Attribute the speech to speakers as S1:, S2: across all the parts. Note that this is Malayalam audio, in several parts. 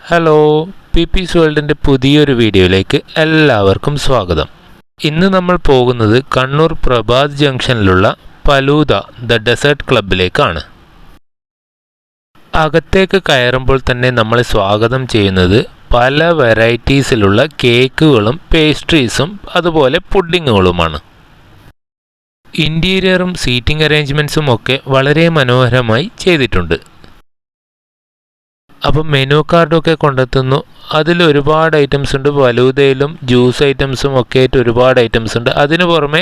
S1: ഹലോ പീപ്പീസ് വേൾഡിൻ്റെ പുതിയൊരു വീഡിയോയിലേക്ക് എല്ലാവർക്കും സ്വാഗതം. ഇന്ന് നമ്മൾ പോകുന്നത് കണ്ണൂർ പ്രഭാത് ജംഗ്ഷനിലുള്ള പലൂദ ദ ഡെസേർട്ട് ക്ലബിലേക്കാണ്. അകത്തേക്ക് കയറുമ്പോൾ തന്നെ നമ്മളെ സ്വാഗതം ചെയ്യുന്നത് പല വെറൈറ്റീസിലുള്ള കേക്കുകളും പേസ്ട്രീസും അതുപോലെ പുഡിങ്ങുകളുമാണ്. ഇൻറ്റീരിയറും സീറ്റിംഗ് അറേഞ്ച്മെൻറ്റ്സും ഒക്കെ വളരെ മനോഹരമായി ചെയ്തിട്ടുണ്ട്. അപ്പം മെനു കാർഡൊക്കെ കൊണ്ടെത്തുന്നു. അതിൽ ഒരുപാട് ഐറ്റംസ് ഉണ്ട്. ഫലൂദയിലും ജ്യൂസ് ഐറ്റംസും ഒക്കെ ആയിട്ട് ഒരുപാട് ഐറ്റംസ് ഉണ്ട്. അതിനു പുറമെ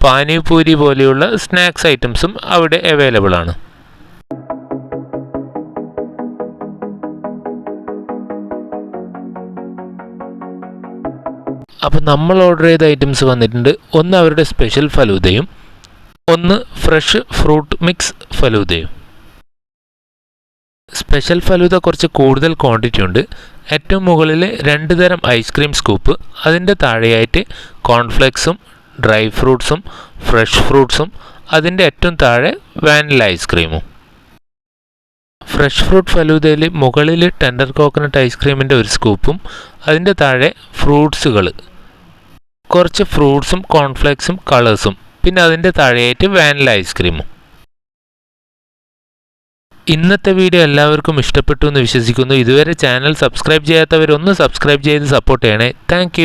S1: പാനിപൂരി പോലെയുള്ള സ്നാക്സ് ഐറ്റംസും അവിടെ അവൈലബിൾ ആണ്. അപ്പം നമ്മൾ ഓർഡർ ചെയ്ത ഐറ്റംസ് വന്നിട്ടുണ്ട്. ഒന്ന് അവരുടെ സ്പെഷ്യൽ ഫലൂദയും ഒന്ന് ഫ്രഷ് ഫ്രൂട്ട് മിക്സ് ഫലൂദയും. സ്പെഷ്യൽ ഫലൂദ കുറച്ച് കൂടുതൽ ക്വാണ്ടിറ്റി ഉണ്ട്. ഏറ്റവും മുകളിൽ 2 തരം ഐസ്ക്രീം സ്കൂപ്പ്, അതിൻ്റെ താഴെയായിട്ട് കോൺഫ്ലെക്സും ഡ്രൈ ഫ്രൂട്ട്സും ഫ്രഷ് ഫ്രൂട്ട്സും, അതിൻ്റെ ഏറ്റവും താഴെ വാനില ഐസ്ക്രീമും. ഫ്രഷ് ഫ്രൂട്ട് ഫലൂദയിൽ മുകളിൽ ടെൻഡർ കോക്കനട്ട് ഐസ്ക്രീമിൻ്റെ ഒരു സ്കൂപ്പും അതിൻ്റെ താഴെ ഫ്രൂട്ട്സുകൾ, കുറച്ച് ഫ്രൂട്ട്സും കോൺഫ്ലെക്സും കളേഴ്സും, പിന്നെ അതിൻ്റെ താഴെയായിട്ട് വാനില ഐസ്ക്രീമും. ഇന്നത്തെ വീഡിയോ എല്ലാവർക്കും ഇഷ്ടപ്പെട്ടു എന്ന് വിശ്വസിക്കുന്നു. ഇതുവരെ ചാനൽ സബ്സ്ക്രൈബ് ചെയ്യാത്തവരൊന്ന് സബ്സ്ക്രൈബ് ചെയ്ത് സപ്പോർട്ട് ചെയ്യണേ. താങ്ക്